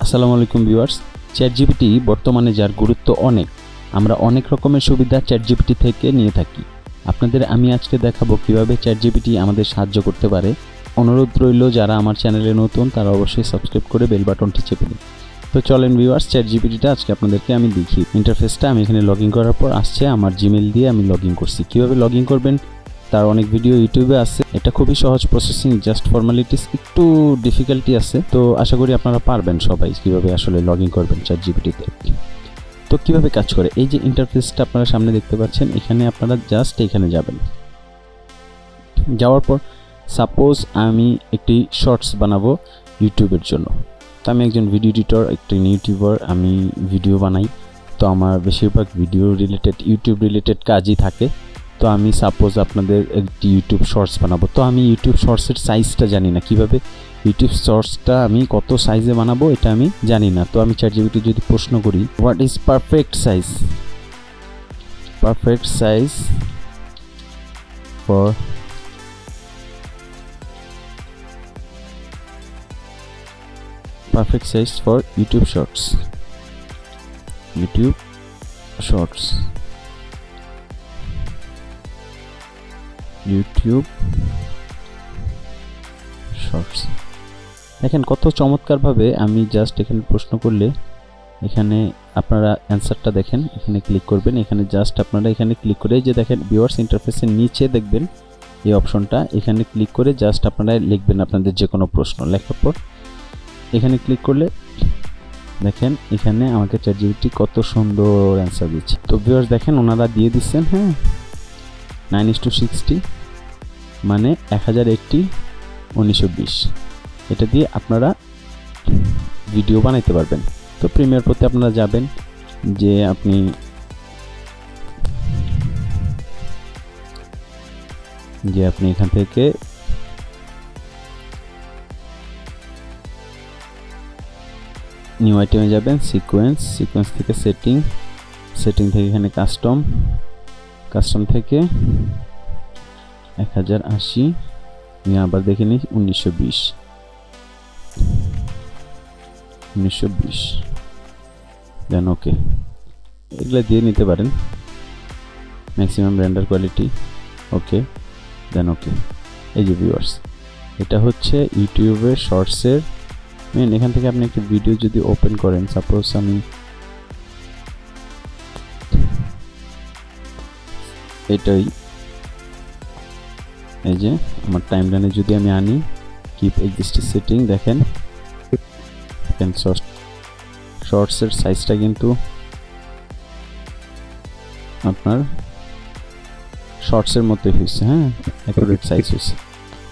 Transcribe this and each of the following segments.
আসসালামু আলাইকুম viewers. ChatGPT বর্তমানে যার গুরুত্ব অনেক, আমরা অনেক রকমের সুবিধা চ্যাটজিপিটি থেকে নিয়ে থাকি। আপনাদের আমি আজকে দেখাবো কিভাবে চ্যাটজিপিটি আমাদের সাহায্য করতে পারে। অনুরোধ রইল যারা আমার চ্যানেলে নতুন তারা অবশ্যই সাবস্ক্রাইব করে বেল বাটনটি চেপে দিন। তো চলেন ভিউয়ার্স, চ্যাটজিপিটিটা আজকে আপনাদেরকে আমি দেখি। ইন্টারফেসটা আমি এখানে লগ ইন করার পর আসছে আমার জিমেল দিয়ে আমি লগ ইন করছি। কীভাবে লগ ইন করবেন তার অনেক ভিডিও ইউটিউবে আছে। এটা খুবই সহজ প্রসেসিং, জাস্ট ফর্মালিটিস একটু ডিফিকাল্টি আছে। তো আশা করি আপনারা পারবেন সবাই কিভাবে আসলে লগ ইন করবেন চ্যাটজিপিটিতে। তো কিভাবে কাজ করে, এই যে ইন্টারফেসটা আপনারা সামনে দেখতে পাচ্ছেন, এখানে আপনারা জাস্ট এখানে যাবেন। যাওয়ার পর সাপোজ আমি একটি শর্টস বানাবো ইউটিউবের জন্য। তো আমি একজন ভিডিও এডিটর, একটি ইউটিউবার, আমি ভিডিও বানাই। তো আমার বেশিরভাগ ভিডিও রিলেটেড, ইউটিউব রিলেটেড কাজই থাকে। তো আমি সাপোজ আপনাদের একটি ইউটিউব শর্টস বানাবো। তো আমি ইউটিউব শর্টসের সাইজটা জানি না, কিভাবে ইউটিউব শর্টসটা আমি কত সাইজে বানাবো এটা আমি জানি না। তো আমি চ্যাটজিপিটি যদি প্রশ্ন করি what is perfect size, perfect size for perfect size for YouTube shorts, YouTube shorts, YouTube shorts। দেখেন কত চমৎকারভাবে আমি জাস্ট এখানে প্রশ্ন করলে এখানে আপনারা অ্যান্সারটা দেখেন। এখানে ক্লিক করবেন, এখানে জাস্ট আপনারা এখানে ক্লিক করে যে দেখেন ভিউয়ার্স ইন্টারফেসের নিচে দেখবেন এই অপশনটা, এখানে ক্লিক করে জাস্ট আপনারা লিখবেন আপনাদের যে কোনো প্রশ্ন। লেখার পর এখানে ক্লিক করলে দেখেন এখানে আমাকে চ্যাটজিপিটি কত সুন্দর অ্যান্সার দিচ্ছে। তো ভিউয়ার্স দেখেন ওনারা দিয়ে দিচ্ছেন, হ্যাঁ 9:60 মানে 1080 1920। এটা দিয়ে আপনারা ভিডিও বানাইতে পারবেন। তো প্রিমিয়ার প্রতি আপনারা যাবেন, যে আপনি এখান থেকে নিউ আইটেমে যাবেন, সিকোয়েন্স থেকে সেটিং থেকে এখানে কাস্টম থেকে 1080 আমি আবার দেখে নিই 1920 দেন ওকে, এগুলো দিয়ে নিতে পারেন। ম্যাক্সিমাম রেন্ডার কোয়ালিটি ওকে, দেন ওকে। এই যে ভিউয়ার্স এটা হচ্ছে ইউটিউবের শর্টসের মেন। এখান থেকে আপনি একটা ভিডিও যদি ওপেন করেন, সাপোজ আমি এটাই, এই যে আমার টাইমলাইনে যদি আমি আনি কিপ এক্সিস্টিং সেটিং, দেখেন শর্টসের সাইজটা কিন্তু আপনার শর্টসের মতোই হয়েছে, হ্যাঁ অ্যাকুরেট সাইজ হয়েছে।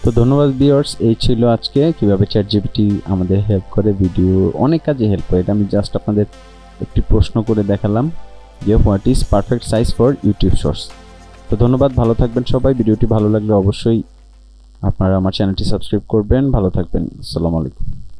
তো ধন্যবাদ ভিউয়ার্স, এই ছিল আজকে কিভাবে চ্যাটজিপিটি আমাদের হেল্প করে, ভিডিও অনেক কাজে হেল্প করে। এটা আমি জাস্ট আপনাদের একটি প্রশ্ন করে দেখালাম যে what is perfect size for YouTube shorts. তো ধন্যবাদ, ভালো থাকবেন সবাই। ভিডিওটি ভালো লাগলে অবশ্যই আপনারা আমার চ্যানেলটি সাবস্ক্রাইব করবেন। ভালো থাকবেন, আসসালামু আলাইকুম।